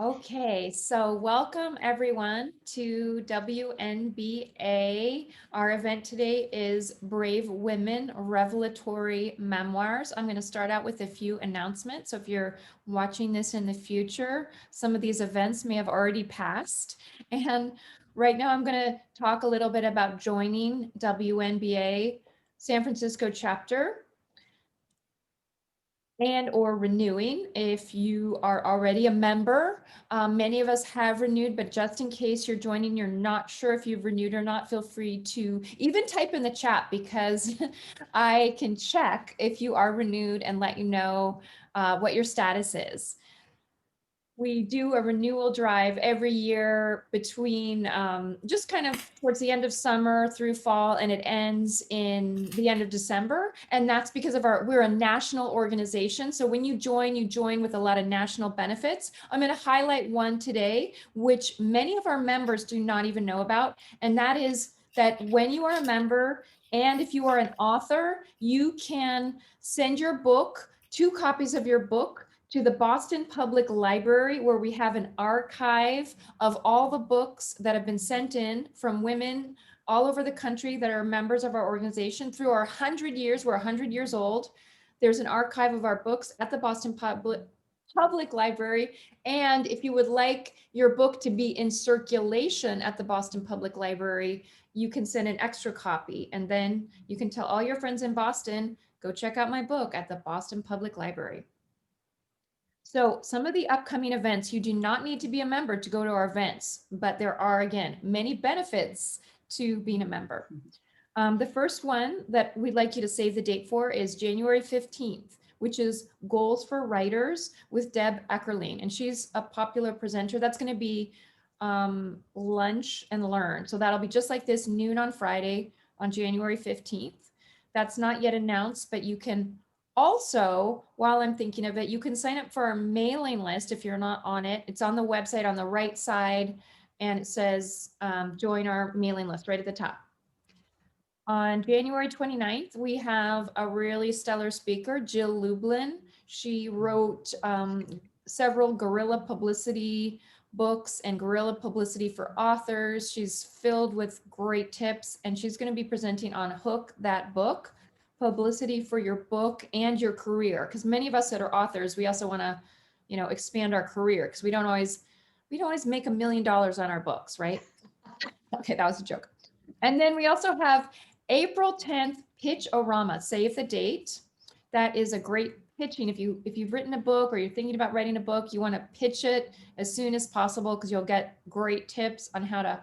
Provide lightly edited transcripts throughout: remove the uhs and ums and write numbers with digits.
Okay, so welcome everyone to WNBA. Our event today is Brave Women Revelatory Memoirs. I'm going to start out with a few announcements. So if you're watching this in the future, some of these events may have already passed. And right now I'm going to talk a little bit about joining WNBA San Francisco chapter and or renewing if you are already a member. Many of us have renewed, but just in case you're joining, you're not sure if you've renewed or not, feel free to even type in the chat because I can check if you are renewed and let you know what your status is. We do a renewal drive every year between just kind of towards the end of summer through fall, and it ends in the end of December. And that's because of we're a national organization. So when you join with a lot of national benefits. I'm going to highlight one today, which many of our members do not even know about. And that is that when you are a member, and if you are an author, you can send your book, 2 copies of your book, to the Boston Public Library, where we have an archive of all the books that have been sent in from women all over the country that are members of our organization through our 100 years. We're 100 years old. There's an archive of our books at the Boston Public Library. And if you would like your book to be in circulation at the Boston Public Library, you can send an extra copy. And then you can tell all your friends in Boston, go check out my book at the Boston Public Library. So some of the upcoming events, you do not need to be a member to go to our events, but there are, again, many benefits to being a member. The first one that we'd like you to save the date for is January 15th, which is Goals for Writers with Deb Eckerling. And she's a popular presenter. That's going to be lunch and learn. So that'll be just like this, noon on Friday on January 15th. That's not yet announced, but you can also, while I'm thinking of it, you can sign up for our mailing list if you're not on it. It's on the website on the right side, and it says join our mailing list right at the top. On January 29th, we have a really stellar speaker, Jill Lublin. She wrote several guerrilla publicity books and guerrilla publicity for authors. She's filled with great tips, and she's going to be presenting on Hook That Book, publicity for your book and your career. Because many of us that are authors, we also want to, expand our career because we don't always make $1 million on our books, right? Okay, that was a joke. And then we also have April 10th, Pitch-O-Rama, save the date. That is a great pitching. If you've written a book or you're thinking about writing a book, you want to pitch it as soon as possible because you'll get great tips on how to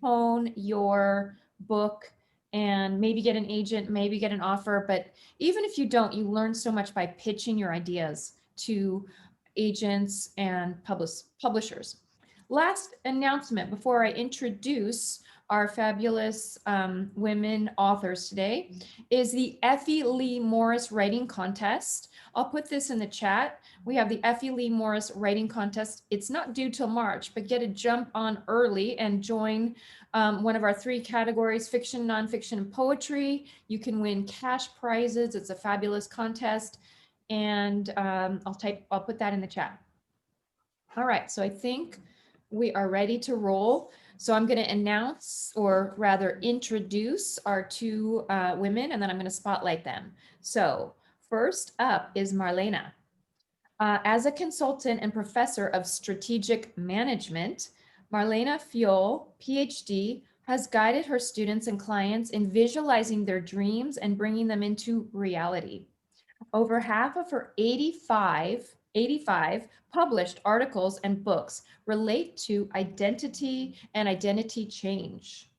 hone your book and maybe get an agent, maybe get an offer. But even if you don't, you learn so much by pitching your ideas to agents and publishers. Last announcement before I introduce our fabulous women authors today is the Effie Lee Morris Writing Contest. I'll put this in the chat. We have the Effie Lee Morris Writing Contest. It's not due till March, but get a jump on early and join one of our 3 categories, fiction, nonfiction, and poetry. You can win cash prizes. It's a fabulous contest. And I'll put that in the chat. All right, so I think we are ready to roll. So I'm going to announce, or rather introduce, our 2 women, and then I'm going to spotlight them. So first up is Marlena. As a consultant and professor of strategic management, Marlena Fiol, PhD, has guided her students and clients in visualizing their dreams and bringing them into reality. Over half of her 85 published articles and books relate to identity and identity change.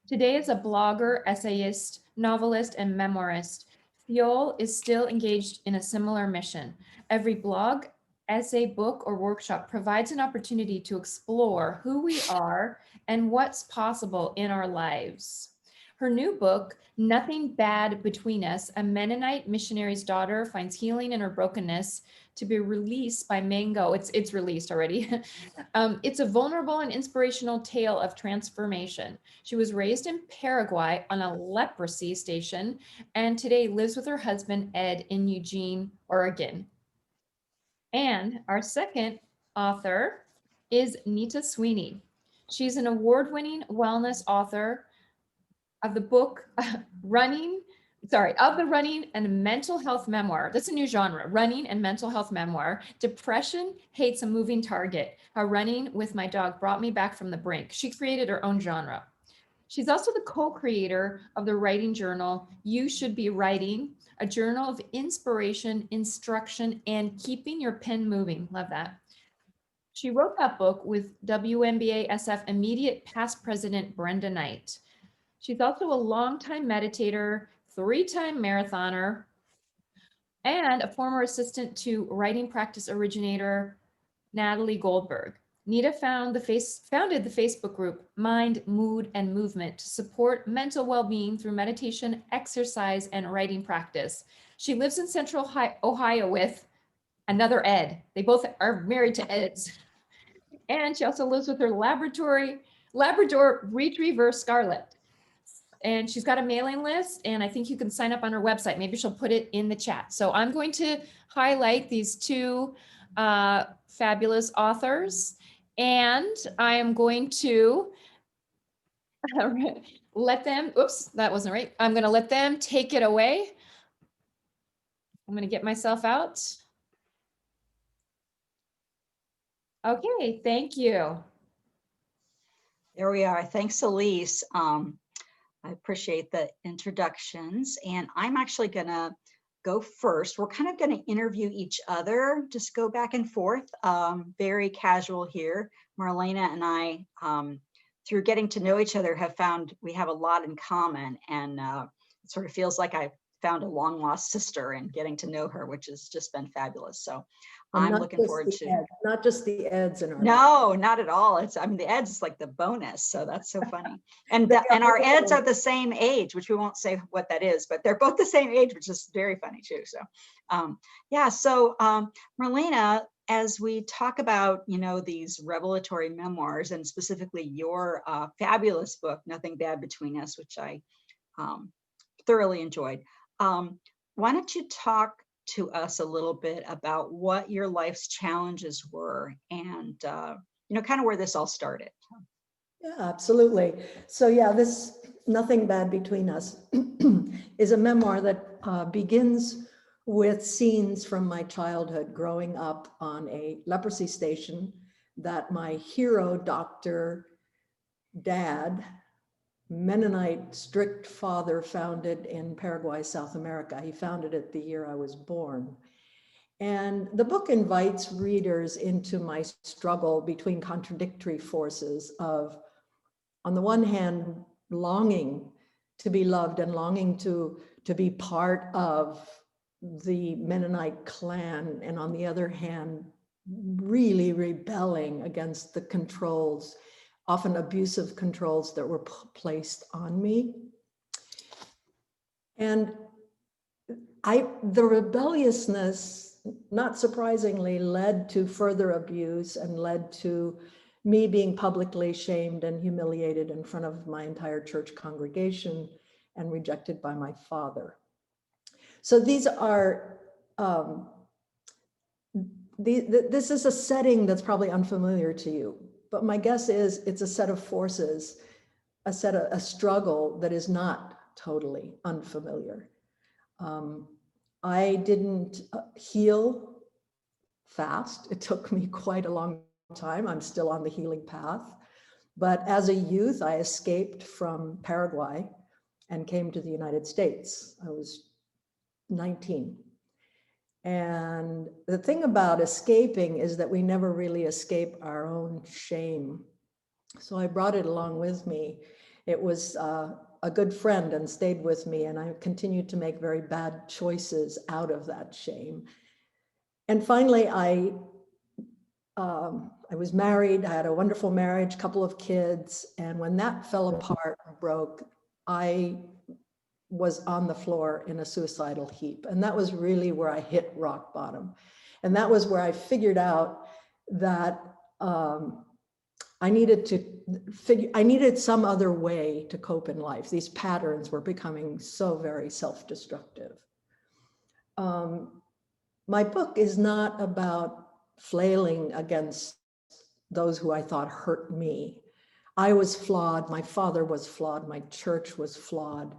Today, as a blogger, essayist, novelist, and memoirist, Fiol is still engaged in a similar mission. Every blog, essay, book, or workshop provides an opportunity to explore who we are and what's possible in our lives. Her new book, Nothing Bad Between Us, a Mennonite missionary's daughter finds healing in her brokenness, to be released by Mango. It's released already. It's a vulnerable and inspirational tale of transformation. She was raised in Paraguay on a leprosy station and today lives with her husband, Ed, in Eugene, Oregon. And our second author is Nita Sweeney. She's an award-winning wellness author of the book of the running and mental health memoir. That's a new genre, running and mental health memoir. Depression hates a moving target. How running with my dog brought me back from the brink. She created her own genre. She's also the co-creator of the writing journal, You Should Be Writing, a journal of inspiration, instruction, and keeping your pen moving. Love that. She wrote that book with WNBA SF immediate past president Brenda Knight. She's also a longtime meditator, 3-time marathoner, and a former assistant to writing practice originator Natalie Goldberg. Nita founded the Facebook group Mind, Mood, and Movement to support mental well-being through meditation, exercise, and writing practice. She lives in Central Ohio with another Ed. They both are married to Eds. And she also lives with her Labrador Retriever Scarlet. And she's got a mailing list, and I think you can sign up on her website. Maybe she'll put it in the chat. So I'm going to highlight these two fabulous authors, and I am going to let them, oops, that wasn't right. I'm going to let them take it away. I'm going to get myself out. Okay, thank you. There we are. Thanks, Elise. I appreciate the introductions, and I'm actually going to go first. We're kind of going to interview each other, just go back and forth, very casual here. Marlena and I, through getting to know each other, have found we have a lot in common, and it sort of feels like I found a long lost sister and getting to know her, which has just been fabulous. So I'm looking forward to not just the Eds in our no, not at all. I mean, the Eds is like the bonus, so that's so funny. And our Eds are the same age, which we won't say what that is, but they're both the same age, which is very funny too. So yeah, so Marlena, as we talk about, you know, these revelatory memoirs, and specifically your fabulous book, Nothing Bad Between Us, which I thoroughly enjoyed. Why don't you talk to us a little bit about what your life's challenges were, and you know, kind of where this all started. Yeah, absolutely. So yeah, this Nothing Bad Between Us is a memoir that begins with scenes from my childhood growing up on a leprosy station that my hero doctor dad, Mennonite strict father, founded in Paraguay, South America. He founded it the year I was born. And the book invites readers into my struggle between contradictory forces of, on the one hand, longing to be loved and longing to be part of the Mennonite clan, and on the other hand, really rebelling against the controls, often abusive controls, that were placed on me. And the rebelliousness, not surprisingly, led to further abuse and led to me being publicly shamed and humiliated in front of my entire church congregation and rejected by my father. So these are, this is a setting that's probably unfamiliar to you, but my guess is it's a set of forces, a struggle that is not totally unfamiliar. I didn't heal fast. It took me quite a long time. I'm still on the healing path. But as a youth, I escaped from Paraguay and came to the United States. I was 19. And the thing about escaping is that we never really escape our own shame. So I brought it along with me. It was a good friend and stayed with me, and I continued to make very bad choices out of that shame. And finally, I was married. I had a wonderful marriage, couple of kids, and when that fell apart, broke, I was on the floor in a suicidal heap. And that was really where I hit rock bottom. And that was where I figured out that I needed some other way to cope in life. These patterns were becoming so very self-destructive. My book is not about flailing against those who I thought hurt me. I was flawed, my father was flawed, my church was flawed.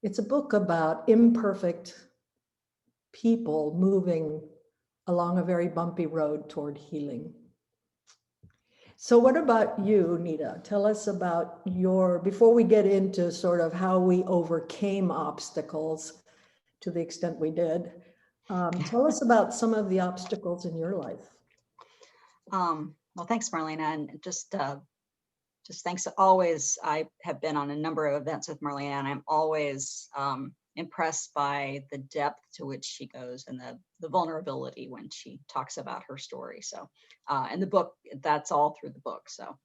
It's a book about imperfect people moving along a very bumpy road toward healing. So what about you, Nita? Tell us about before we get into sort of how we overcame obstacles to the extent we did, tell us about some of the obstacles in your life. Well, thanks, Marlena, and just thanks. Always, I have been on a number of events with Marlena, and I'm always impressed by the depth to which she goes and the vulnerability when she talks about her story. So, and the book, that's all through the book. So,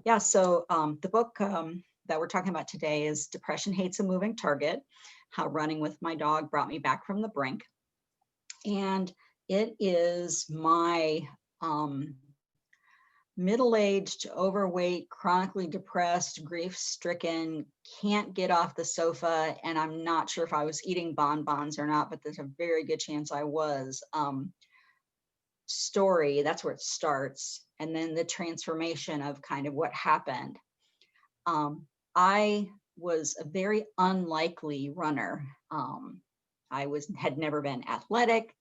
yeah. So the book that we're talking about today is "Depression Hates a Moving Target: How Running with My Dog Brought Me Back from the Brink," and it is my middle-aged, overweight, chronically depressed, grief-stricken, can't get off the sofa, and I'm not sure if I was eating bonbons or not, but there's a very good chance I was, story. That's where it starts. And then the transformation of kind of what happened. I was a very unlikely runner. I had never been athletic,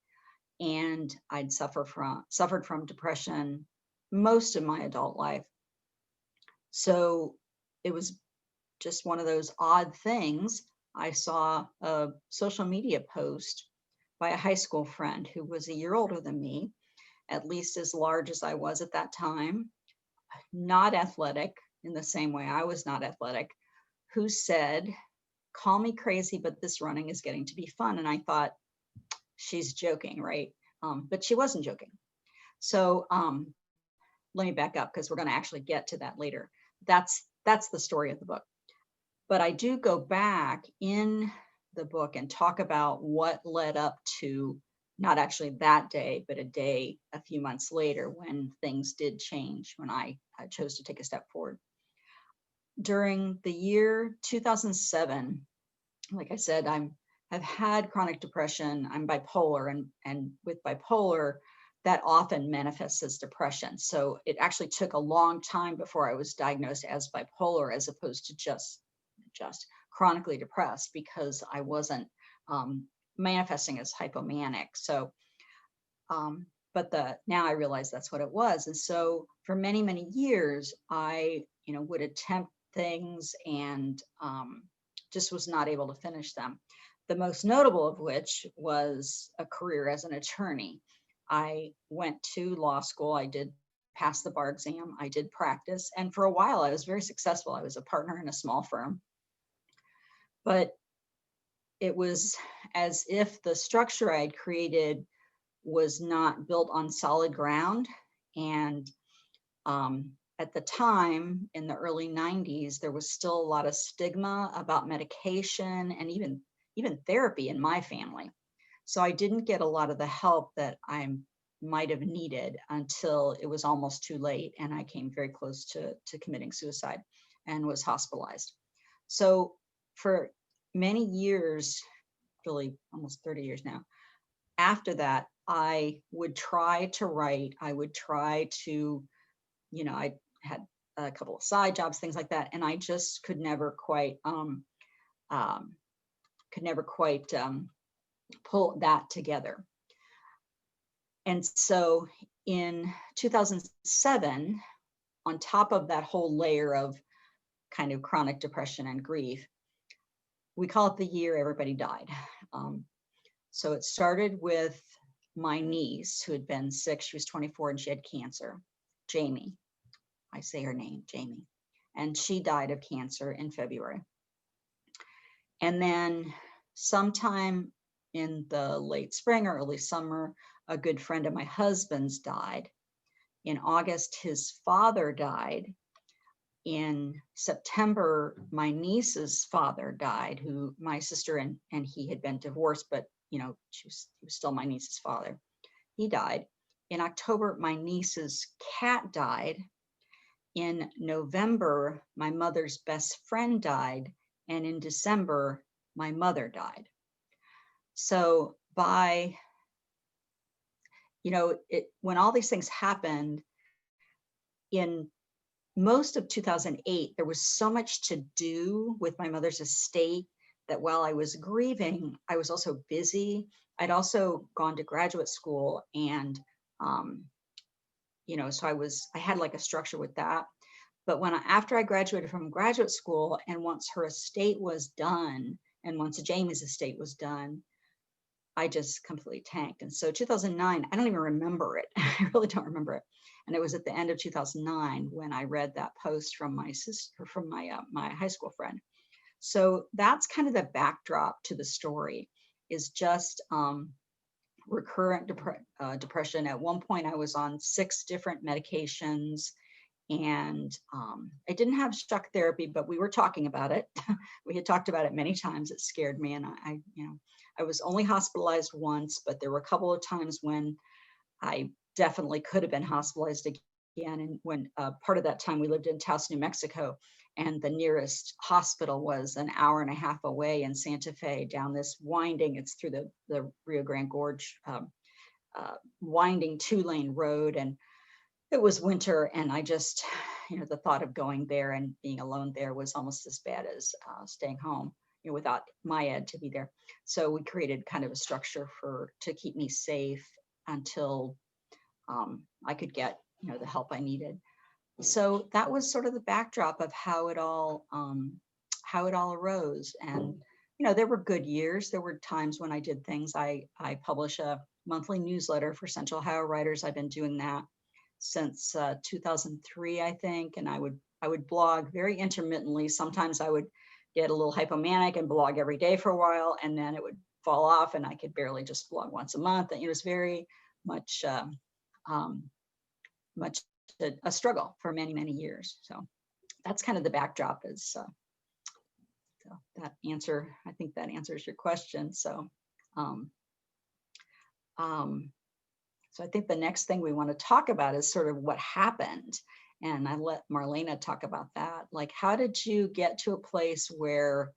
and I'd suffered from depression most of my adult life. So it was just one of those odd things. I saw a social media post by a high school friend who was a year older than me, at least as large as I was at that time, not athletic in the same way I was not athletic, who said, "Call me crazy, but this running is getting to be fun." And I thought, she's joking, right? But she wasn't joking. So let me back up, because we're going to actually get to that later. That's the story of the book. But I do go back in the book and talk about what led up to not actually that day, but a few months later, when things did change, when I chose to take a step forward. During the year 2007, like I said, I've had chronic depression. I'm bipolar, and with bipolar, that often manifests as depression. So it actually took a long time before I was diagnosed as bipolar, as opposed to just chronically depressed, because I wasn't manifesting as hypomanic. So, but now I realize that's what it was. And so for many, many years, I, would attempt things and just was not able to finish them. The most notable of which was a career as an attorney. I went to law school. I did pass the bar exam. I did practice. And for a while, I was very successful. I was a partner in a small firm. But it was as if the structure I had created was not built on solid ground. And at the time, in the early 90s, there was still a lot of stigma about medication and even therapy in my family. So I didn't get a lot of the help that I might have needed until it was almost too late, and I came very close to committing suicide and was hospitalized. So for many years, really almost 30 years now, after that, I would try to write. I would try to, I had a couple of side jobs, things like that, and I just could never quite pull that together. And so in 2007, on top of that whole layer of kind of chronic depression and grief, we call it the year everybody died. So it started with my niece, who had been sick. She was 24 and she had cancer. Jamie, I say her name, Jamie. And she died of cancer in February. And then sometime in the late spring or early summer, a good friend of my husband's died. In August, his father died. In September, my niece's father died, who my sister and he had been divorced, but he was still my niece's father. He died. In October, my niece's cat died. In November, my mother's best friend died. And in December, my mother died. So by, when all these things happened, in most of 2008, there was so much to do with my mother's estate that while I was grieving, I was also busy. I'd also gone to graduate school, and so I had like a structure with that. But after I graduated from graduate school, and once her estate was done, and once Jamie's estate was done, I just completely tanked. And so 2009, I don't even remember it. I really don't remember it. And it was at the end of 2009 when I read that post from my sister, from my high school friend. So that's kind of the backdrop to the story, is just recurrent depression. At one point, I was on 6 different medications, and I didn't have shock therapy, but we were talking about it. We had talked about it many times. It scared me, and I was only hospitalized once, but there were a couple of times when I definitely could have been hospitalized again. And when part of that time we lived in Taos, New Mexico, and the nearest hospital was an hour and a half away in Santa Fe, down this winding, it's through the Rio Grande Gorge, winding 2-lane road. And it was winter, and I just, the thought of going there and being alone there was almost as bad as staying home, without my ed to be there. So we created kind of a structure to keep me safe until I could get, the help I needed. So that was sort of the backdrop of how it all arose. And, there were good years. There were times when I did things. I publish a monthly newsletter for Central Ohio Writers. I've been doing that since 2003, I think. And I would blog very intermittently. Sometimes I would get a little hypomanic and blog every day for a while, and then it would fall off, and I could barely just blog once a month. And it was very much a struggle for many, many years. So that's kind of the backdrop. Is so that answer, I think that answers your question. So so I think the next thing we want to talk about is sort of what happened. And I let Marlena talk about that. Like, how did you get to a place where,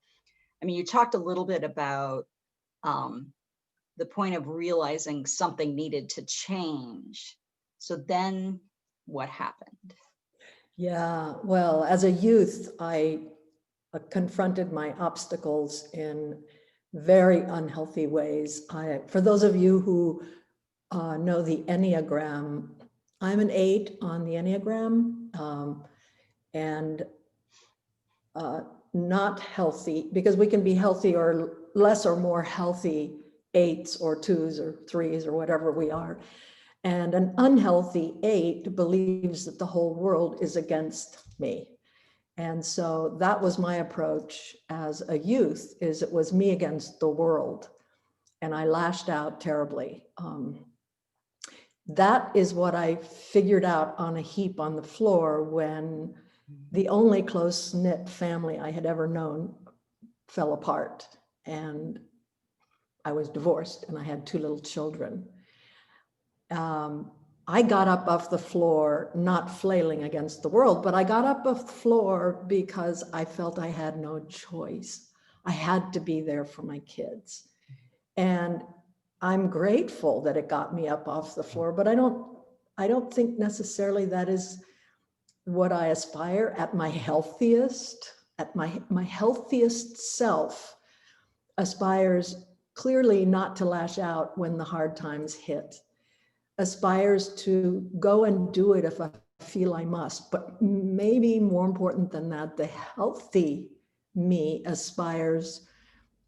you talked a little bit about the point of realizing something needed to change. So then what happened? Yeah, well, as a youth, I confronted my obstacles in very unhealthy ways. For those of you who know the Enneagram, I'm an 8 on the Enneagram, and not healthy, because we can be healthy or less or more healthy 8s or 2s or 3s or whatever we are. And an unhealthy 8 believes that the whole world is against me. And so that was my approach as a youth, is it was me against the world. And I lashed out terribly. That is what I figured out on a heap on the floor when the only close-knit family I had ever known fell apart, and I was divorced, and I had 2 little children. I got up off the floor, not flailing against the world, but I got up off the floor because I felt I had no choice. I had to be there for my kids. And I'm grateful that it got me up off the floor, but I don't think necessarily that is what I aspire at my healthiest. At my healthiest self aspires clearly not to lash out when the hard times hit, aspires to go and do it if I feel I must. But maybe more important than that, the healthy me aspires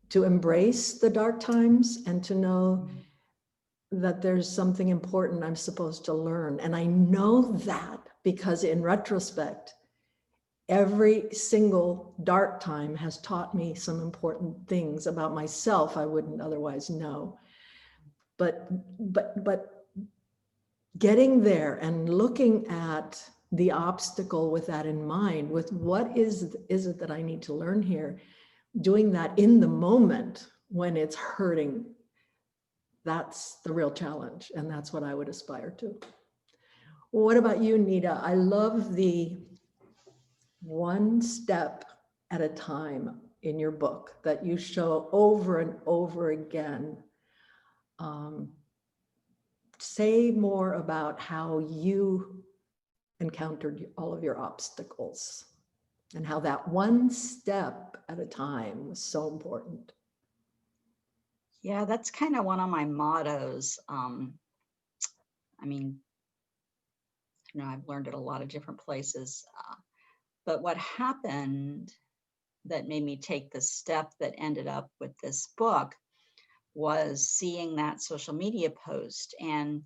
to embrace the dark times and to know that there's something important I'm supposed to learn. And I know that because in retrospect, every single dark time has taught me some important things about myself I wouldn't otherwise know. But getting there and looking at the obstacle with that in mind, with what is it that I need to learn here, doing that in the moment when it's hurting, that's the real challenge. And that's what I would aspire to. What about you, Nita? I love the one step at a time in your book that you show over and over again. Say more about how you encountered all of your obstacles, and how that one step at a time was so important. Yeah, that's kind of one of my mottos. I mean, I've learned it a lot of different places. But what happened that made me take the step that ended up with this book was seeing that social media post and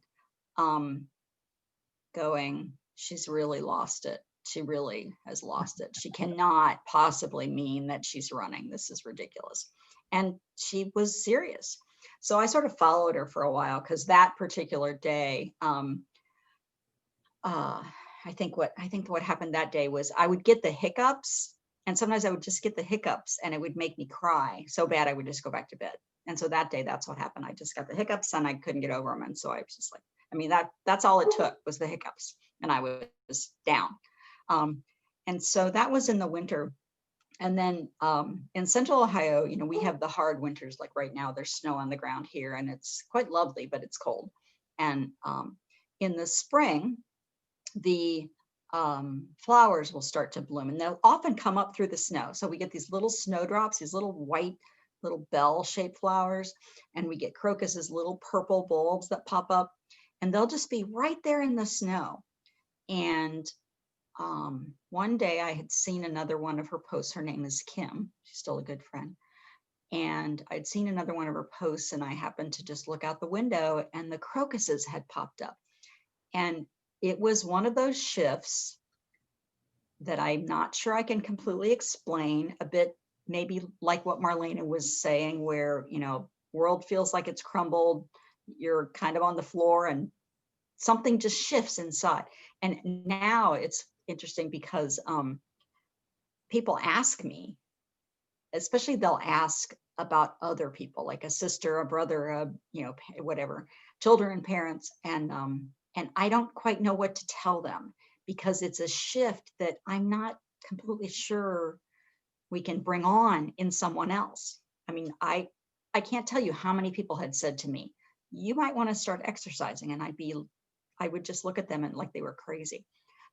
going, she's really lost it. She really has lost it. She cannot possibly mean that she's running. This is ridiculous. And she was serious. So I sort of followed her for a while, because that particular day, I think what happened that day was I would get the hiccups, and sometimes I would just get the hiccups and it would make me cry so bad I would just go back to bed. And so that day, that's what happened. I just got the hiccups and I couldn't get over them. And so I was just like, I mean, that's all it took was the hiccups, and I was down. And so that was in the winter. And then in Central Ohio, we have the hard winters. Like right now, there's snow on the ground here, and it's quite lovely, but it's cold. And in the spring, the flowers will start to bloom, and they'll often come up through the snow. So we get these little snowdrops, these little white, little bell-shaped flowers, and we get crocuses, little purple bulbs that pop up, and they'll just be right there in the snow. And one day I had seen another one of her posts. Her name is Kim. She's still a good friend. And I'd seen another one of her posts, and I happened to just look out the window, and the crocuses had popped up. And it was one of those shifts that I'm not sure I can completely explain, a bit maybe like what Marlena was saying, where, world feels like it's crumbled, you're kind of on the floor, and something just shifts inside. And now it's interesting because people ask me, especially they'll ask about other people, like a sister, a brother, whatever, children and parents. And I don't quite know what to tell them, because it's a shift that I'm not completely sure we can bring on in someone else. I mean, I can't tell you how many people had said to me, you might want to start exercising. And I would just look at them and like they were crazy.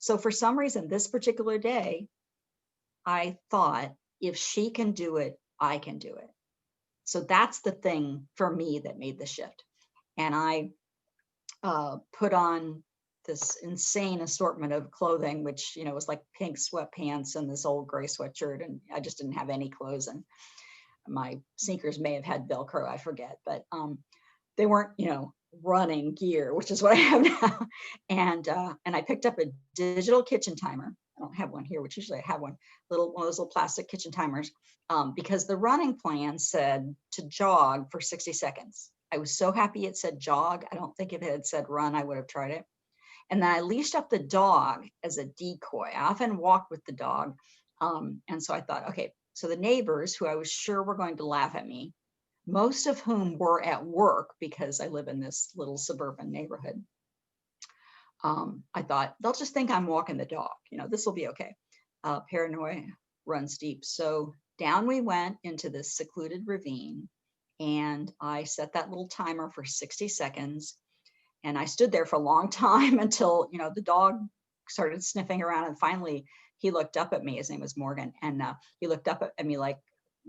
So for some reason, this particular day, I thought, if she can do it, I can do it. So that's the thing for me that made the shift. And I put on this insane assortment of clothing, which, was like pink sweatpants and this old gray sweatshirt. And I just didn't have any clothes. And my sneakers may have had Velcro, I forget, but they weren't, running gear, which is what I have now. And I picked up a digital kitchen timer. I don't have one here, which usually I have one of those little plastic kitchen timers, because the running plan said to jog for 60 seconds. I was so happy it said jog. I don't think if it had said run, I would have tried it. And then I leashed up the dog as a decoy. I often walk with the dog. And so I thought, okay, so the neighbors, who I was sure were going to laugh at me, most of whom were at work because I live in this little suburban neighborhood, I thought they'll just think I'm walking the dog. This will be okay. Paranoia runs deep. So down we went into this secluded ravine, and I set that little timer for 60 seconds. And I stood there for a long time until, the dog started sniffing around, and finally he looked up at me. His name was Morgan. And he looked up at me like,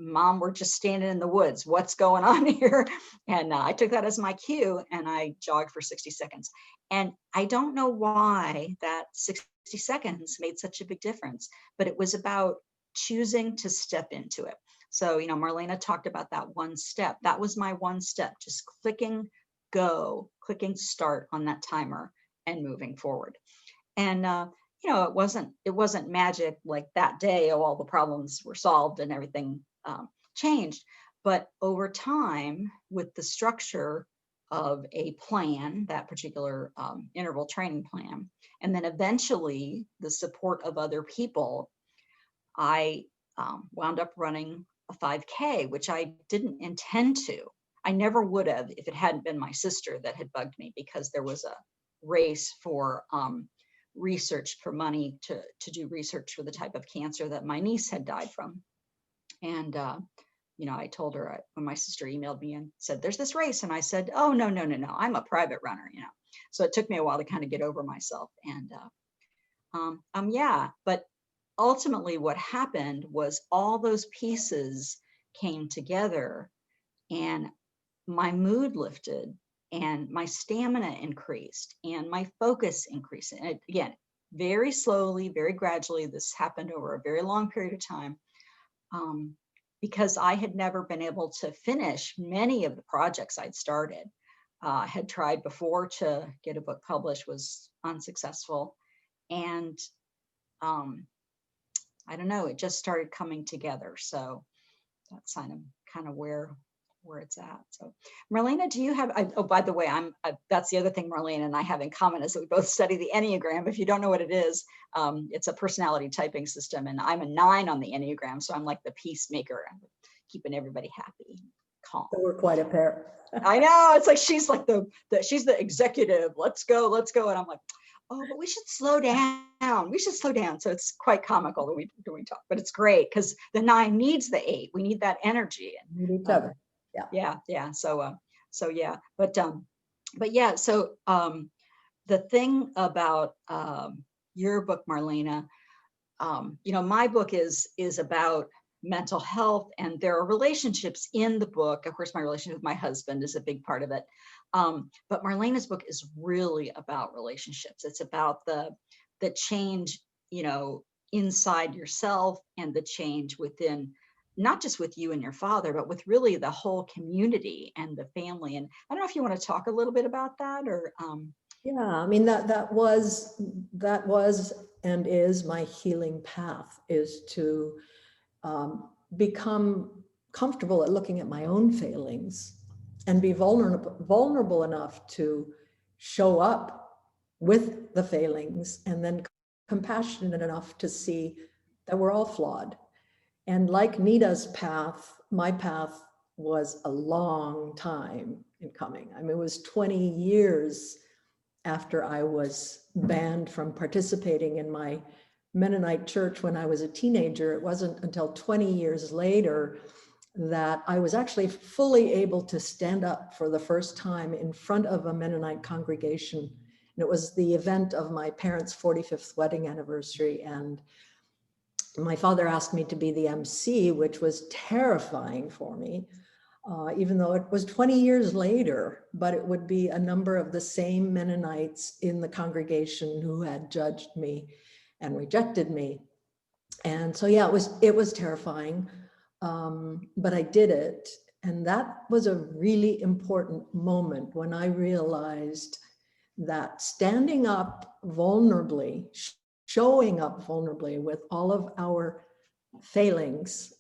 Mom, we're just standing in the woods. What's going on here? And I took that as my cue, and I jogged for 60 seconds. And I don't know why that 60 seconds made such a big difference, but it was about choosing to step into it. So, Marlena talked about that one step. That was my one step, just clicking go, clicking start on that timer and moving forward. And, it wasn't magic like that day, all the problems were solved and everything changed. But over time, with the structure of a plan, that particular interval training plan, and then eventually the support of other people, I wound up running a 5K, which I didn't intend to. I never would have if it hadn't been my sister that had bugged me, because there was a race for research, for money to do research for the type of cancer that my niece had died from. And, I told her when my sister emailed me and said, there's this race. And I said, oh, no, I'm a private runner, So it took me a while to kind of get over myself. And Yeah, but ultimately what happened was all those pieces came together, and my mood lifted, and my stamina increased, and my focus increased. And again, very slowly, very gradually, this happened over a very long period of time, um, because I had never been able to finish many of the projects I'd started. Had tried before to get a book published, was unsuccessful. And I don't know, it just started coming together. So that's kind of where it's at. So Marlena, do you have, oh, by the way, that's the other thing Marlena and I have in common, is that we both study the Enneagram. If you don't know what it is, it's a personality typing system, and I'm a 9 on the Enneagram. So I'm like the peacemaker, keeping everybody happy, calm. So we're quite a pair. I know, it's like she's like she's the executive. Let's go. And I'm like, oh, but we should slow down. We should slow down. So it's quite comical that we talk, but it's great because the 9 needs the 8. We need that energy. We need each other. Yeah. So yeah, but yeah. So the thing about your book, Marlena, my book is about mental health, and there are relationships in the book. Of course, my relationship with my husband is a big part of it. But Marlena's book is really about relationships. It's about the change, inside yourself, and the change within, not just with you and your father, but with really the whole community and the family. And I don't know if you want to talk a little bit about that, or Yeah, I mean, that was and is my healing path, is to become comfortable at looking at my own failings and be vulnerable enough to show up with the failings, and then compassionate enough to see that we're all flawed. And like Nita's path, my path was a long time in coming. I mean, it was 20 years after I was banned from participating in my Mennonite church when I was a teenager. It wasn't until 20 years later that I was actually fully able to stand up for the first time in front of a Mennonite congregation. And it was the event of my parents' 45th wedding anniversary. And my father asked me to be the MC, which was terrifying for me. Even though it was 20 years later, but it would be a number of the same Mennonites in the congregation who had judged me and rejected me. And so, yeah, it was terrifying, but I did it. And that was a really important moment when I realized that standing up vulnerably, showing up vulnerably with all of our failings,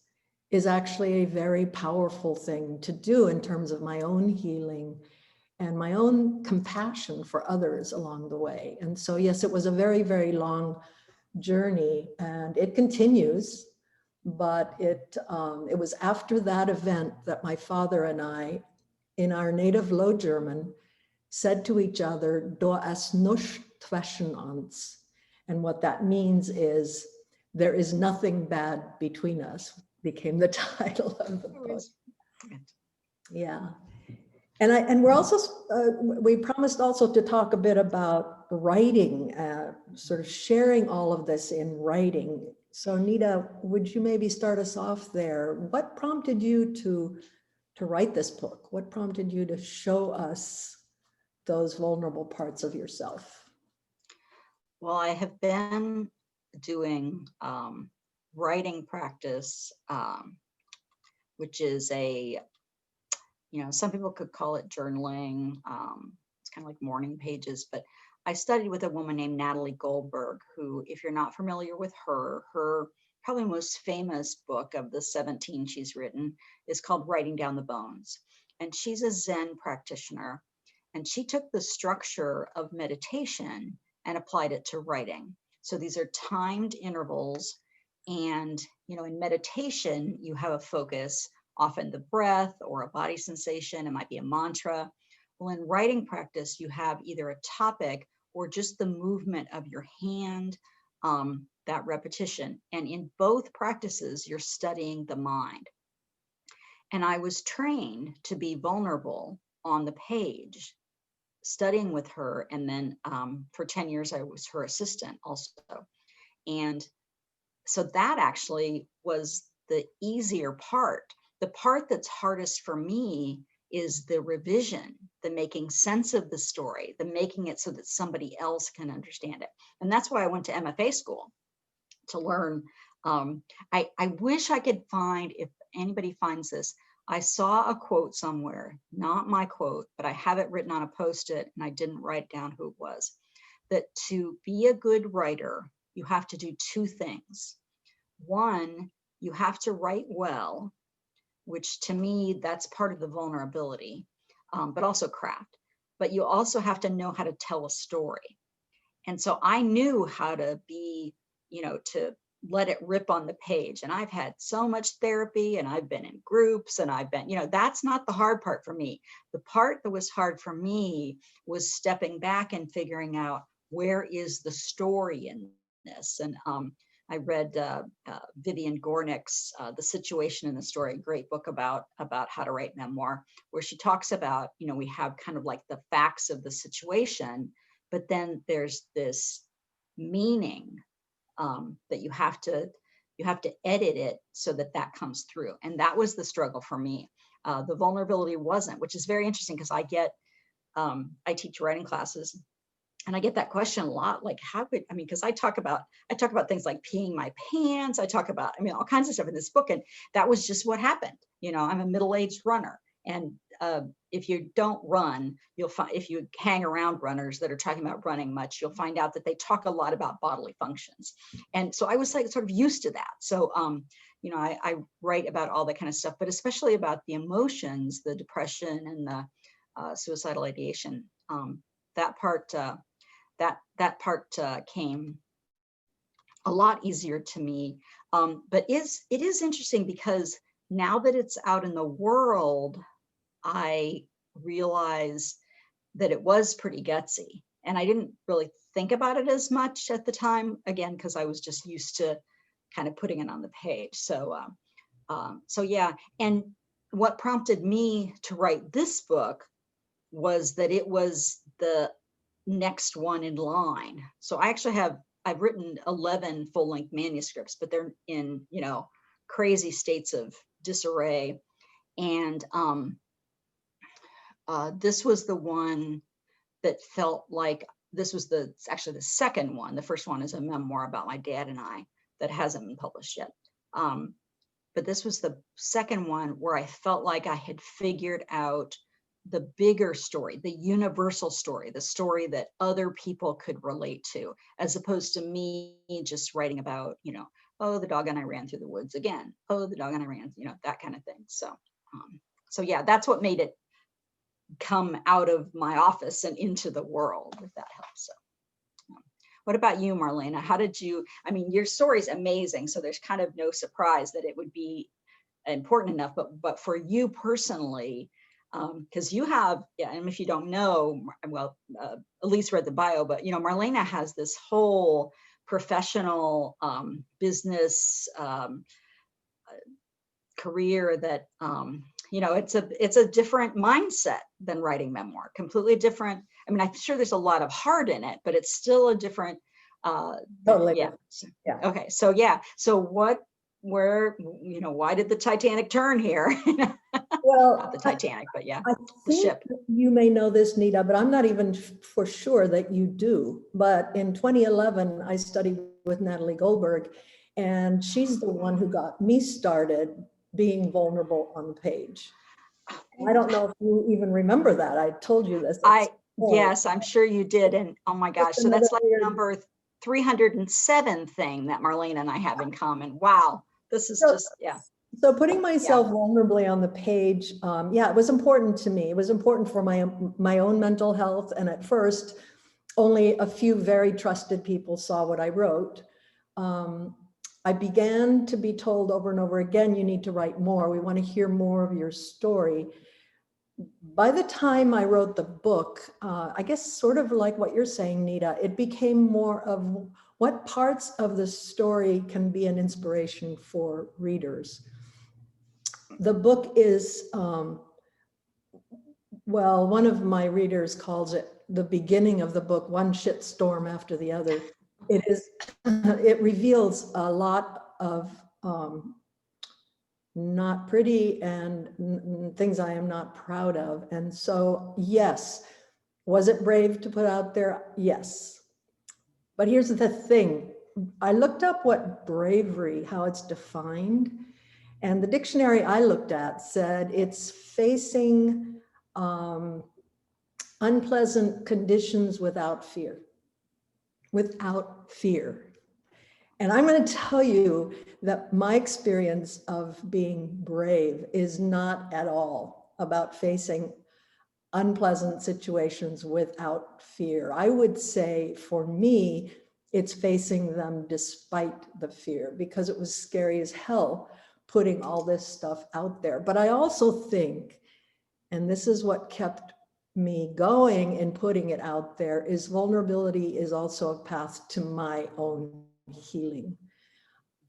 is actually a very powerful thing to do in terms of my own healing and my own compassion for others along the way. And so, yes, it was a very, very long journey, and it continues. But it was after that event that my father and I, in our native Low German, said to each other, "Do es nicht zwischen uns." And what that means is, "There is nothing bad between us," became the title of the book. Yeah. And we're also, we promised also to talk a bit about writing, sort of sharing all of this in writing. So Nita, would you maybe start us off there? What prompted you to write this book? What prompted you to show us those vulnerable parts of yourself? Well, I have been doing writing practice, which is some people could call it journaling. It's kind of like morning pages, but I studied with a woman named Natalie Goldberg, who, if you're not familiar with her probably most famous book of the 17 she's written is called Writing Down the Bones. And she's a Zen practitioner. And she took the structure of meditation and applied it to writing. So these are timed intervals. And, in meditation, you have a focus, often the breath or a body sensation. It might be a mantra. Well, in writing practice, you have either a topic or just the movement of your hand, that repetition. And in both practices, you're studying the mind. And I was trained to be vulnerable on the page. studying with her. And then for 10 years, I was her assistant also. And so that actually was the easier part. The part that's hardest for me is the revision, the making sense of the story, the making it so that somebody else can understand it. And that's why I went to MFA school, to learn. I wish I could find, if anybody finds this, I saw a quote somewhere, not my quote, but I have it written on a Post-it and I didn't write down who it was, that to be a good writer, you have to do two things. One, you have to write well, which to me, that's part of the vulnerability, but also craft. But you also have to know how to tell a story. And so I knew how to be, to let it rip on the page. And I've had so much therapy and I've been in groups and I've been, that's not the hard part for me. The part that was hard for me was stepping back and figuring out, where is the story in this? And I read Vivian Gornick's The Situation in the Story, a great book about how to write memoir, where she talks about, we have kind of like the facts of the situation, but then there's this meaning that you have to edit it so that comes through. And that was the struggle for me. The vulnerability wasn't, which is very interesting because I teach writing classes. And I get that question a lot, like, because I talk about things like peeing my pants. I talk about, all kinds of stuff in this book. And that was just what happened. I'm a middle-aged runner. And if you don't run, you'll find, if you hang around runners that are talking about running much, you'll find out that they talk a lot about bodily functions. And so I was like sort of used to that. So, I write about all that kind of stuff, but especially about the emotions, the depression and the suicidal ideation. That part came a lot easier to me. But it is interesting because now that it's out in the world, I realize that it was pretty gutsy. And I didn't really think about it as much at the time, again, because I was just used to kind of putting it on the page. So yeah. And what prompted me to write this book was that it was the next one in line. So I've written 11 full-length manuscripts, but they're in, crazy states of disarray. And this was the one that felt like, this was actually the second one. The first one is a memoir about my dad and I that hasn't been published yet. But this was the second one where I felt like I had figured out the bigger story, the universal story, the story that other people could relate to, as opposed to me just writing about, oh, the dog and I ran through the woods again. Oh, the dog and I ran, that kind of thing. So yeah, that's what made it come out of my office and into the world, if that helps. So what about you, Marlena? How did you, your story is amazing. So there's kind of no surprise that it would be important enough, but for you personally, because you have, and if you don't know, well, Elise read the bio, but Marlena has this whole professional business career that it's a different mindset than writing memoir, completely different. I'm sure there's a lot of heart in it, but it's still a different. Totally. Yeah. Yeah. Okay. So yeah. So where why did the Titanic turn here? Well, not the Titanic, but yeah, I the think ship. You may know this, Nita, but I'm not even for sure that you do. But in 2011, I studied with Natalie Goldberg, and she's the one who got me started being vulnerable on the page. I don't know if you even remember that. I told you this. Yes, I'm sure you did. And oh my gosh, so that's like number 307 thing that Marlena and I have in common. Wow. This is just, yeah. So putting myself vulnerably on the page, it was important to me. It was important for my own mental health. And at first, only a few very trusted people saw what I wrote. I began to be told over and over again, you need to write more. We want to hear more of your story. By the time I wrote the book, I guess sort of like what you're saying, Nita, it became more of what parts of the story can be an inspiration for readers. The book is, well, one of my readers calls it the beginning of the book, one shit storm after the other, it reveals a lot of not pretty and things I am not proud of. And so, yes, was it brave to put out there? Yes. But here's the thing. I looked up what bravery, how it's defined. And the dictionary I looked at said it's facing unpleasant conditions without fear. Without fear. And I'm going to tell you that my experience of being brave is not at all about facing unpleasant situations without fear. I would say for me, it's facing them despite the fear, because it was scary as hell putting all this stuff out there. But I also think, and this is what kept me going in putting it out there, is vulnerability is also a path to my own healing.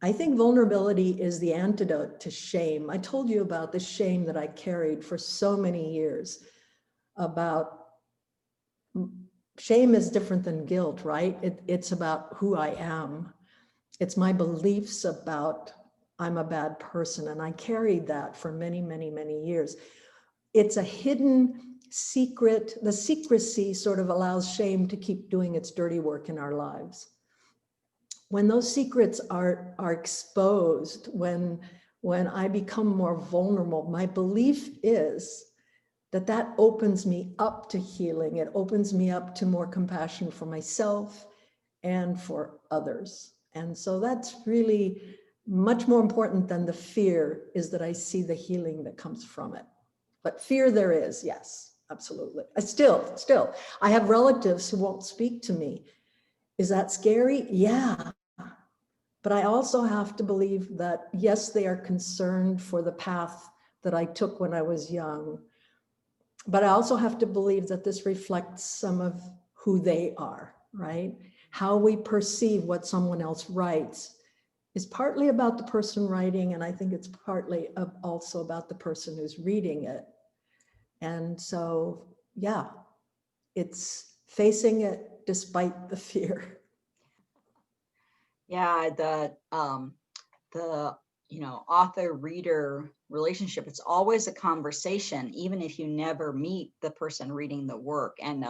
I think vulnerability is the antidote to shame. I told you about the shame that I carried for so many years. About shame is different than guilt, right? It's about who I am. It's my beliefs about I'm a bad person. And I carried that for many, many, many years. It's a hidden secret. The secrecy sort of allows shame to keep doing its dirty work in our lives. When those secrets are exposed, when I become more vulnerable, my belief is that opens me up to healing. It opens me up to more compassion for myself and for others. And so that's really much more important than the fear, is that I see the healing that comes from it. But fear there is, yes, absolutely. Still, I have relatives who won't speak to me. Is that scary? Yeah. But I also have to believe that, yes, they are concerned for the path that I took when I was young. But I also have to believe that this reflects some of who they are, right? How we perceive what someone else writes is partly about the person writing, and I think it's partly also about the person who's reading it. And so, yeah, it's facing it despite the fear. Yeah, the author reader relationship, it's always a conversation, even if you never meet the person reading the work. And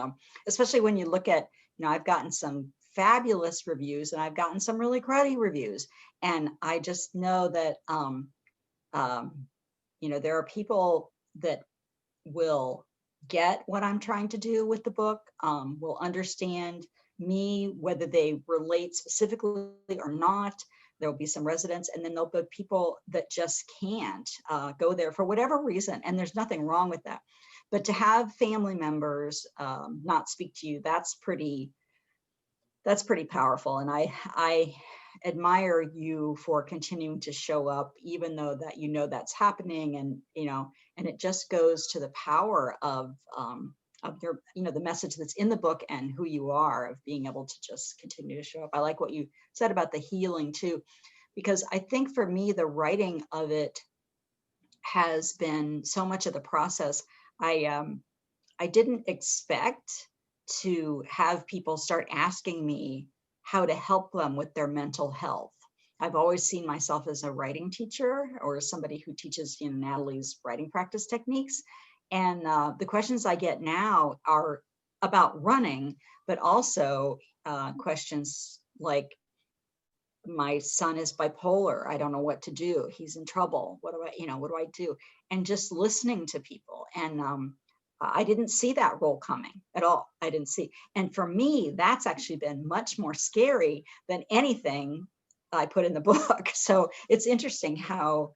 especially when you look at, I've gotten some fabulous reviews and I've gotten some really cruddy reviews, and I just know that there are people that will get what I'm trying to do with the book, will understand me, whether they relate specifically or not. There'll be some residents, and then there'll be people that just can't go there for whatever reason. And there's nothing wrong with that. But to have family members not speak to you, that's pretty powerful. And I admire you for continuing to show up, even though that that's happening. And it just goes to the power of your, the message that's in the book and who you are, of being able to just continue to show up. I like what you said about the healing too, because I think for me, the writing of it has been so much of the process. I didn't expect to have people start asking me how to help them with their mental health. I've always seen myself as a writing teacher, or somebody who teaches Natalie's writing practice techniques. And the questions I get now are about running, but also questions like, my son is bipolar. I don't know what to do. He's in trouble. What do I do? And just listening to people. And I didn't see that role coming at all. I didn't see. And for me, that's actually been much more scary than anything I put in the book. So it's interesting how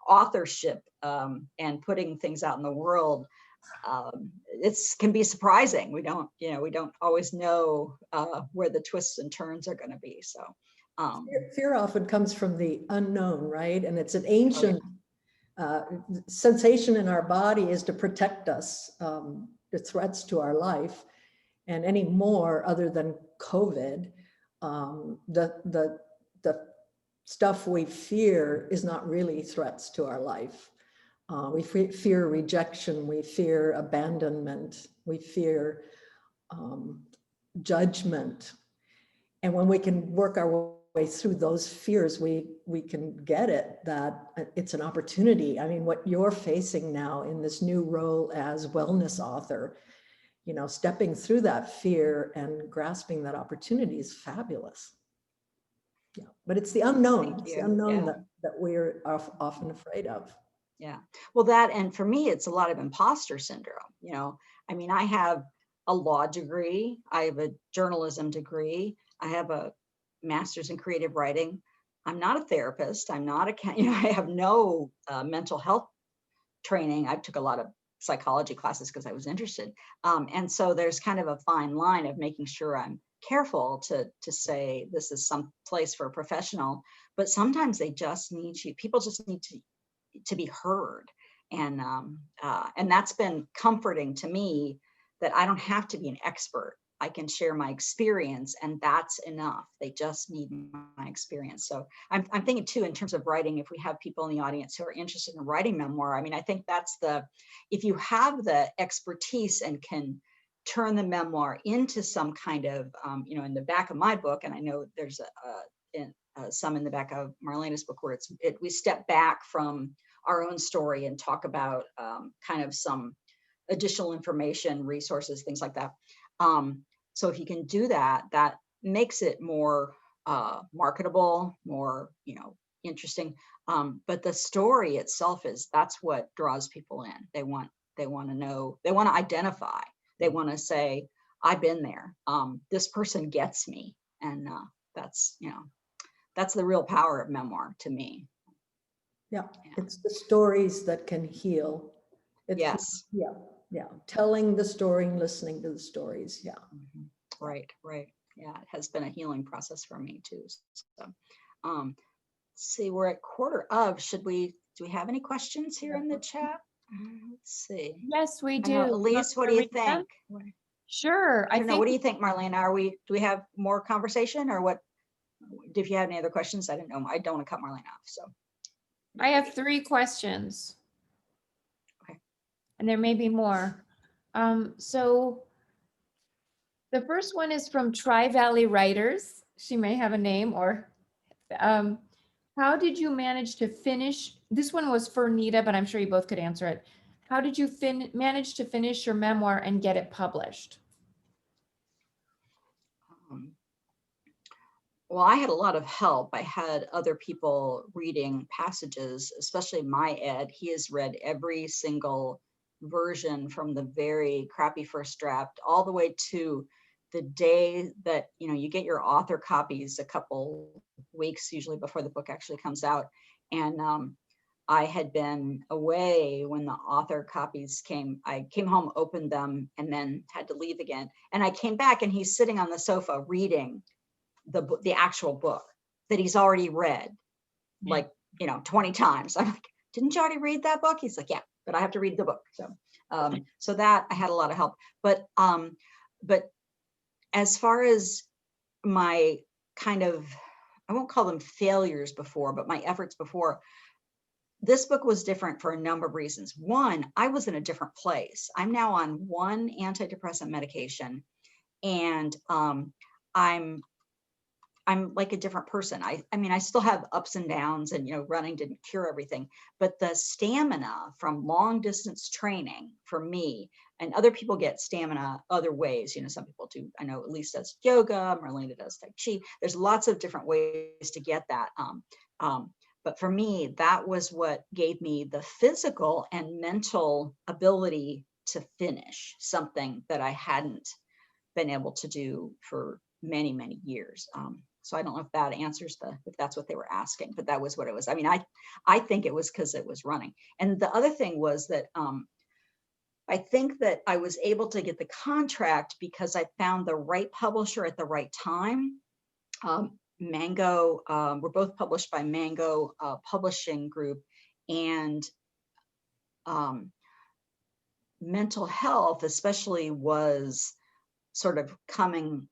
authorship and putting things out in the world, it can be surprising. We don't always know where the twists and turns are going to be. So fear often comes from the unknown, right? And it's an ancient sensation in our body, is to protect us, the threats to our life. And any more other than COVID, the stuff we fear is not really threats to our life. We fear rejection, we fear abandonment, we fear judgment. And when we can work our way through those fears, we can get it, that it's an opportunity. I mean, what you're facing now in this new role as wellness author, you know, stepping through that fear and grasping that opportunity is fabulous. Yeah, but it's the unknown. Thank It's the you. unknown Yeah. that we're often afraid of. Yeah. Well, that, and for me, it's a lot of imposter syndrome. You know, I mean, I have a law degree, I have a journalism degree, I have a master's in creative writing. I'm not a therapist. I'm not a, you know, I have no mental health training. I took a lot of psychology classes because I was interested. And so there's kind of a fine line of making sure I'm careful to say this is some place for a professional, but sometimes they just need you. People just need to be heard. And that's been comforting to me, that I don't have to be an expert. I can share my experience, and that's enough. They just need my experience. So I'm thinking too, in terms of writing, if we have people in the audience who are interested in writing memoir, I mean, I think that's if you have the expertise and can turn the memoir into some kind of, you know, in the back of my book, and I know there's some in the back of Marlena's book where we step back from our own story and talk about kind of some additional information, resources, things like that. So if you can do that, that makes it more marketable, more, you know, interesting. But the story itself that's what draws people in. They want to know, they want to identify, they want to say, I've been there. This person gets me. And that's, you know, that's the real power of memoir to me. Yeah, it's the stories that can heal. It's, yes. Yeah. Telling the story and listening to the stories. Yeah. Mm-hmm. Right. Yeah, it has been a healing process for me too. So, let's see, we're at quarter of. Do we have any questions here in the chat? Let's see. Yes, we I know, do. Elise, what do you think? Sure. I don't know. What do you think, Marlena? Do we have more conversation, or what? If you have any other questions, I don't know. I don't want to cut Marlena off. So I have 3 questions. Okay. And there may be more. So the first one is from Tri-Valley Writers. She may have a name, or how did you manage to finish? This one was for Nita, but I'm sure you both could answer it. How did you manage to finish your memoir and get it published? Well, I had a lot of help. I had other people reading passages, especially my Ed. He has read every single version from the very crappy first draft all the way to the day that, you know, you get your author copies a couple weeks usually before the book actually comes out. And I had been away when the author copies came. I came home, opened them, and then had to leave again. And I came back and he's sitting on the sofa reading the actual book that he's already read, like, you know, 20 times. I'm like, didn't you already read that book? He's like, yeah, but I have to read the book. So, so that I had a lot of help. But as far as my kind of, I won't call them failures before, but my efforts before, this book was different for a number of reasons. One, I was in a different place. I'm now on one antidepressant medication, and I'm like a different person. I mean, I still have ups and downs, and, you know, running didn't cure everything, but the stamina from long distance training for me, and other people get stamina other ways. You know, some people do, I know Elise does yoga, Marlena does Tai Chi. There's lots of different ways to get that. But for me, that was what gave me the physical and mental ability to finish something that I hadn't been able to do for many, many years. So I don't know if that answers if that's what they were asking, but that was what it was. I mean, I think it was because it was running. And the other thing was that I think that I was able to get the contract because I found the right publisher at the right time. Mango, we're both published by Mango Publishing Group, and mental health especially was sort of coming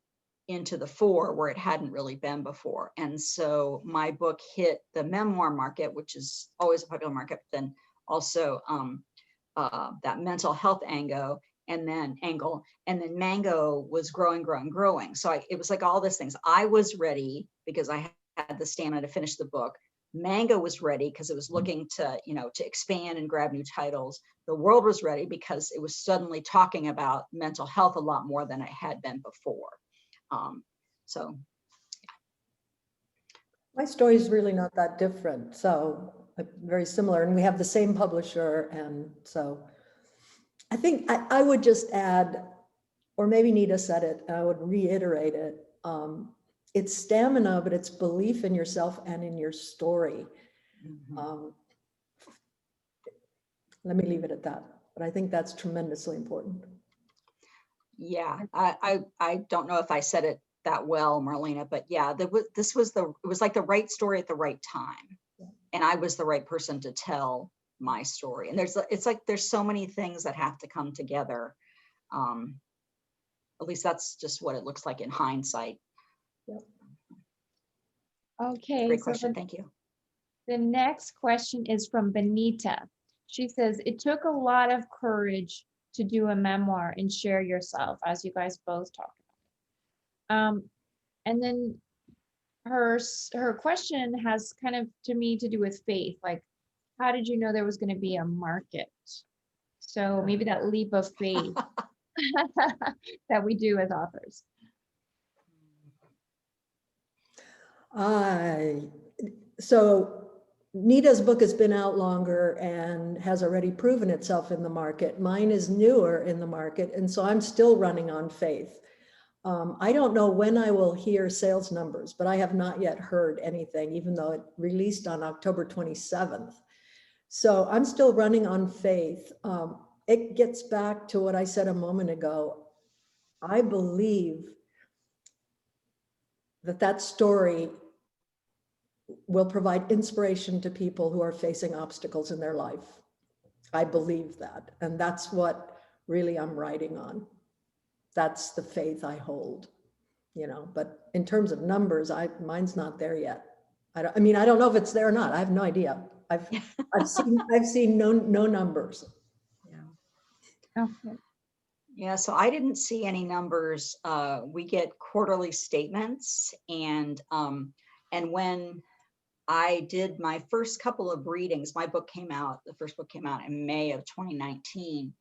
into the fore where it hadn't really been before. And so my book hit the memoir market, which is always a popular market, but then also that mental health angle. and then angle, and then mango was growing, growing, growing. So it was like all these things. I was ready because I had the stamina to finish the book. Mango was ready because it was looking to, to expand and grab new titles. The world was ready because it was suddenly talking about mental health a lot more than it had been before. So My story is really not that different, so very similar, and we have the same publisher, and so I think I would just add, or maybe Nita said it, I would reiterate it. It's stamina, but it's belief in yourself and in your story. Let me leave it at that, but I think that's tremendously important. Yeah, I don't know if I said it that well, Marlena, but yeah, it was like the right story at the right time. And I was the right person to tell my story. And it's like, there's so many things that have to come together. At least that's just what it looks like in hindsight. Okay. Great question, thank you. The next question is from Benita. She says, it took a lot of courage to do a memoir and share yourself, as you guys both talked about. And then her question has kind of, to me, to do with faith. Like, how did you know there was going to be a market? So maybe that leap of faith that we do as authors. So Nita's book has been out longer and has already proven itself in the market. Mine is newer in the market, and so I'm still running on faith. I don't know when I will hear sales numbers, but I have not yet heard anything, even though it released on October 27th. So I'm still running on faith. It gets back to what I said a moment ago. I believe that story will provide inspiration to people who are facing obstacles in their life. I believe that. And that's what really I'm writing on. That's the faith I hold, but in terms of numbers, mine's not there yet. I don't know if it's there or not. I have no idea. I've seen no numbers. Yeah. Okay. Yeah, so I didn't see any numbers. We get quarterly statements, and when I did my first couple of readings, the first book came out in May of 2019,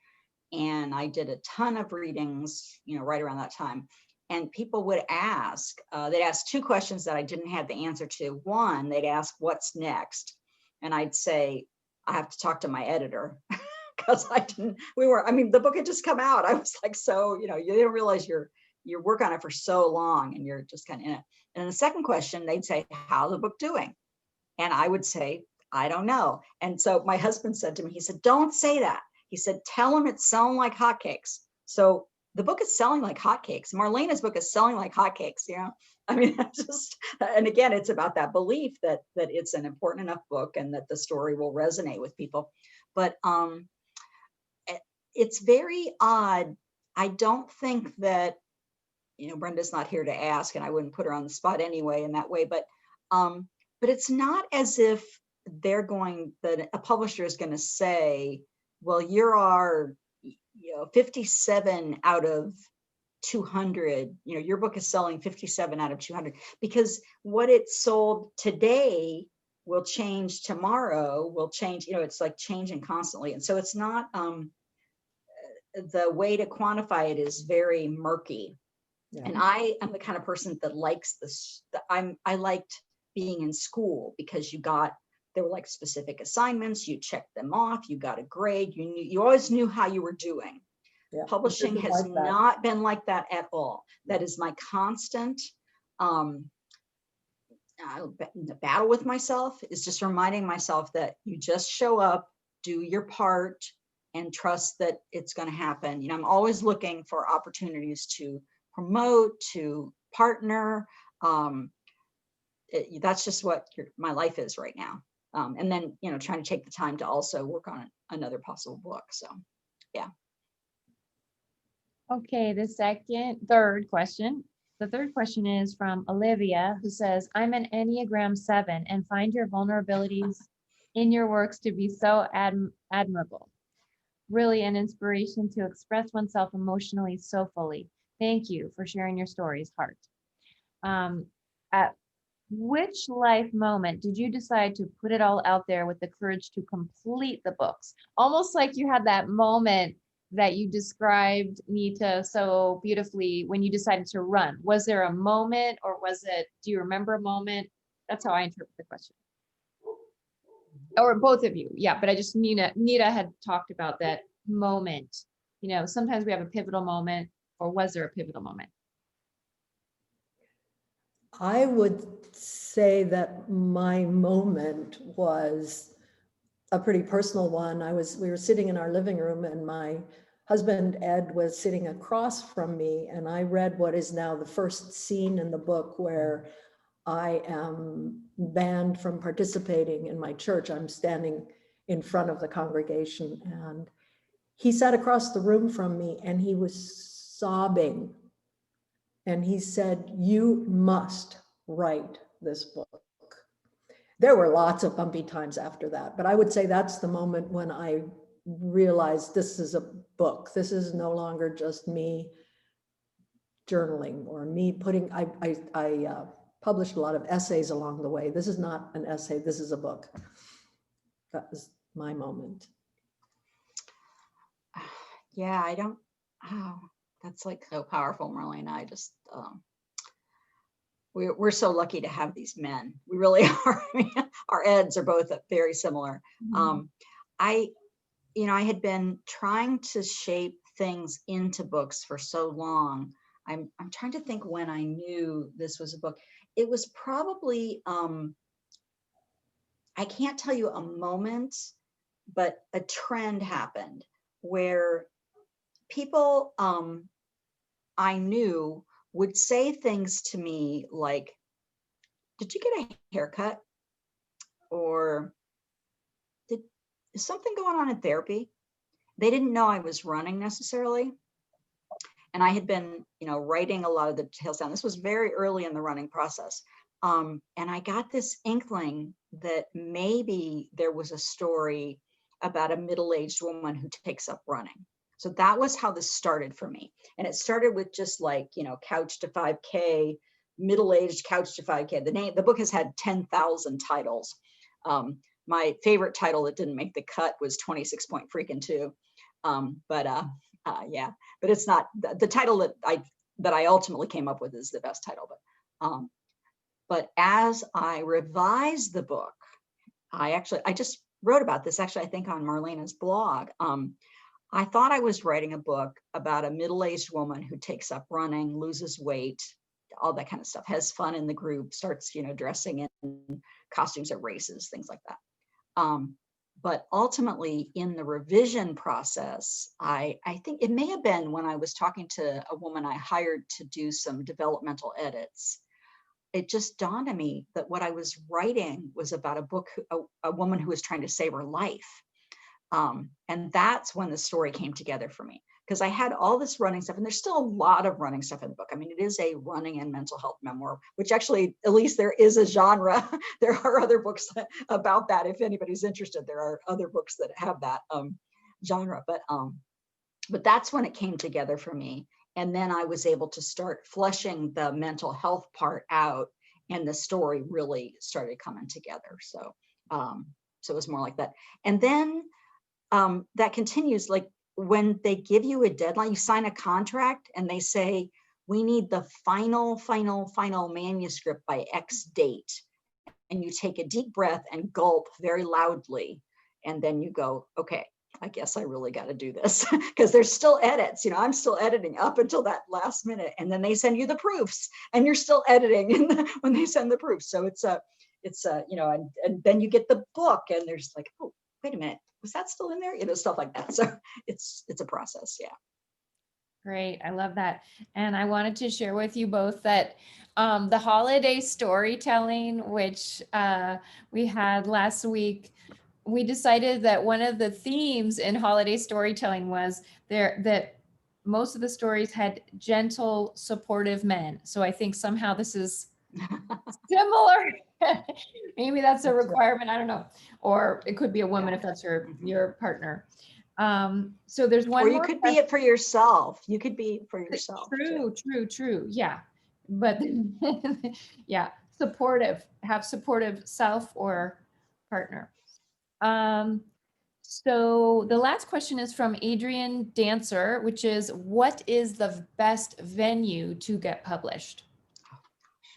and I did a ton of readings, right around that time. And people would they'd ask two questions that I didn't have the answer to. One, they'd ask, what's next? And I'd say, I have to talk to my editor. Because the book had just come out. I was like, so, you don't realize you work on it for so long and you're just kind of in it. And the second question, they'd say, how's the book doing? And I would say, I don't know. And so my husband said to me, he said, don't say that. He said, tell them it's selling like hotcakes. So the book is selling like hotcakes. Marlena's book is selling like hotcakes. And again, it's about that belief that it's an important enough book and that the story will resonate with people. But it's very odd. I don't think that, Brenda's not here to ask, and I wouldn't put her on the spot anyway in that way, but it's not as if that a publisher is going to say, well, you're our 57 out of 200, your book is selling 57 out of 200, because what it sold today will change tomorrow, will change, it's like changing constantly. And so it's not, the way to quantify it is very murky. Yeah. And I am the kind of person that likes this. I liked being in school because there were like specific assignments, you checked them off, you got a grade, you always knew how you were doing. Yeah. Publishing has not been like that at all. That is my constant battle with myself, is just reminding myself that you just show up, do your part, and trust that it's going to happen. I'm always looking for opportunities to promote, to partner. That's just what my life is right now. And then, trying to take the time to also work on another possible book. So, yeah. Okay, the third question. The third question is from Olivia, who says, I'm an Enneagram 7 and find your vulnerabilities in your works to be so admirable. really an inspiration to express oneself emotionally so fully. Thank you for sharing your stories, Heart. At which life moment did you decide to put it all out there with the courage to complete the books? Almost like you had that moment that you described, Nita, so beautifully when you decided to run. Was there a moment, or was it, do you remember a moment? That's how I interpret the question. Or both of you. Yeah, but I just, Nita had talked about that moment. You know, sometimes we have a pivotal moment, or was there a pivotal moment? I would say that my moment was a pretty personal one. We were sitting in our living room, and my husband, Ed, was sitting across from me, and I read what is now the first scene in the book where I am banned from participating in my church. I'm standing in front of the congregation, and he sat across the room from me and he was sobbing. And he said, "You must write this book." There were lots of bumpy times after that, but I would say that's the moment when I realized this is a book. This is no longer just me journaling or me putting, I published a lot of essays along the way. This is not an essay, this is a book. That was my moment. Yeah, I don't, oh, that's like so powerful, Marlene. I just, we're so lucky to have these men. We really are. I mean, our Eds are both very similar. I had been trying to shape things into books for so long. I'm trying to think when I knew this was a book. It was probably, I can't tell you a moment, but a trend happened where people I knew would say things to me like, "Did you get a haircut?" Or "Is something going on in therapy?" They didn't know I was running necessarily. And I had been, writing a lot of the details down. This was very early in the running process. And I got this inkling that maybe there was a story about a middle-aged woman who takes up running. So that was how this started for me. And it started with just like, Couch to 5K, middle-aged Couch to 5K. The book has had 10,000 titles. My favorite title that didn't make the cut was 26 Point Freakin' 2. Yeah, but it's not the title that I ultimately came up with is the best title. But as I revised the book, I just wrote about this actually, I think on Marlena's blog. I thought I was writing a book about a middle-aged woman who takes up running, loses weight, all that kind of stuff, has fun in the group, starts, dressing in costumes at races, things like that. But ultimately in the revision process, I think it may have been when I was talking to a woman I hired to do some developmental edits. It just dawned on me that what I was writing was about a woman who was trying to save her life. And that's when the story came together for me, because I had all this running stuff, and there's still a lot of running stuff in the book. I mean, it is a running and mental health memoir, which actually, at least there is a genre. There are other books about that. If anybody's interested, there are other books that have that genre, but that's when it came together for me. And then I was able to start fleshing the mental health part out, and the story really started coming together. So it was more like that. And then that continues, like when they give you a deadline, you sign a contract and they say, "We need the final manuscript by X date." And you take a deep breath and gulp very loudly. And then you go, "Okay, I guess I really got to do this," because there's still edits. I'm still editing up until that last minute. And then they send you the proofs and you're still editing when they send the proofs. So it's and then you get the book and there's like, "Oh, wait a minute, was that still in there?" Stuff like that. So it's a process. Yeah. Great. I love that. And I wanted to share with you both that the holiday storytelling, which we had last week, we decided that one of the themes in holiday storytelling was that most of the stories had gentle, supportive men. So I think somehow this is similar. Maybe that's a requirement. I don't know. Or it could be a woman if that's your partner. So there's one Or you more could be it for yourself. You could be for question. yourself. True, too. true, true. Yeah. But yeah, supportive, have supportive self or partner. So the last question is from Adrian Dancer, which is, what is the best venue to get published?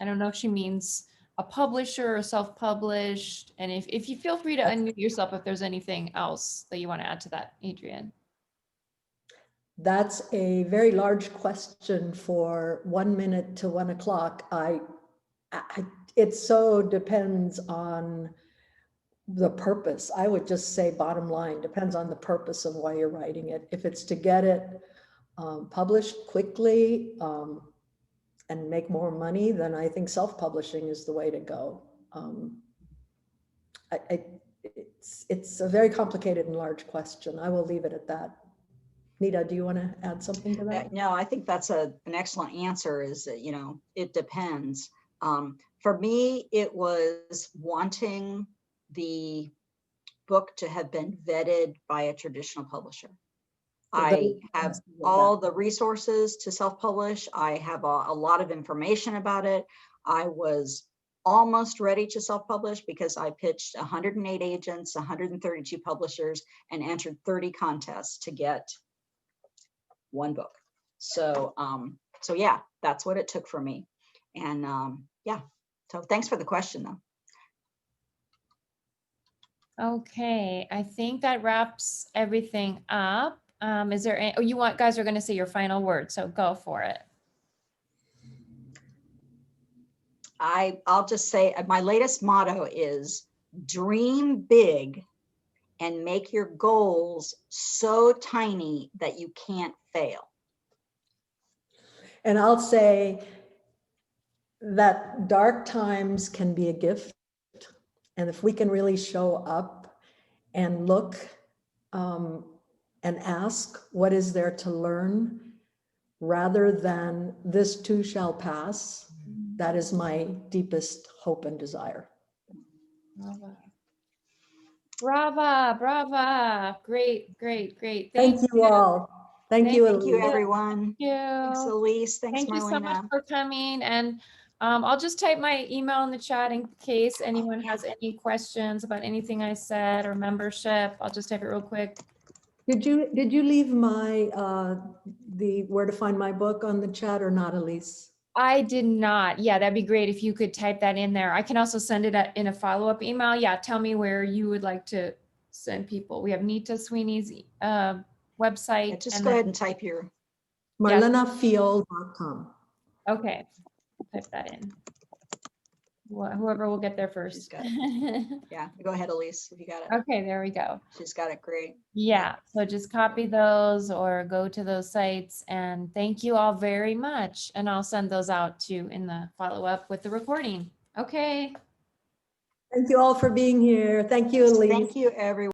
I don't know if she means a publisher or self-published. And if you feel free to unmute yourself if there's anything else that you want to add to that, Adrian. That's a very large question for 1 minute to 1 o'clock. It so depends on the purpose. I would just say bottom line, depends on the purpose of why you're writing it. If it's to get it published quickly and make more money, then I think self-publishing is the way to go. It's a very complicated and large question. I will leave it at that. Nita, do you want to add something to that? No, I think that's an excellent answer. Is that, it depends. For me, it was wanting the book to have been vetted by a traditional publisher. I have all the resources to self-publish. I have a lot of information about it. I was almost ready to self-publish because I pitched 108 agents, 132 publishers, and entered 30 contests to get one book. So yeah, that's what it took for me. And yeah, so thanks for the question though. Okay, I think that wraps everything up. Is there any, guys are going to say your final word, so go for it. I'll just say my latest motto is dream big and make your goals so tiny that you can't fail. And I'll say that dark times can be a gift. And if we can really show up and look and ask, what is there to learn, rather than this too shall pass, that is my deepest hope and desire. Brava, brava. Great, great, great. Thank you all. Thank you, Thank you, Elise. everyone. Thank you. Thanks, Elise. Thanks, Thank you so much Marlena. for coming. And I'll just type my email in the chat in case anyone has any questions about anything I said or membership. I'll just type it real quick. Did you leave my the where to find my book on the chat or not, Elise? I did not. Yeah, that'd be great if you could type that in there. I can also send it in a follow-up email. Yeah, tell me where you would like to send people. We have Nita Sweeney's website. Yeah, just go ahead and type your. MarlenaField.com. Okay, type that in. Whoever will get there first. Got yeah, go ahead, Elise, if you got it. Okay, there we go. She's got it. Great. Yeah, so just copy those or go to those sites, and thank you all very much. And I'll send those out too in the follow-up with the recording. Okay. Thank you all for being here. Thank you, Elise. Thank you, everyone.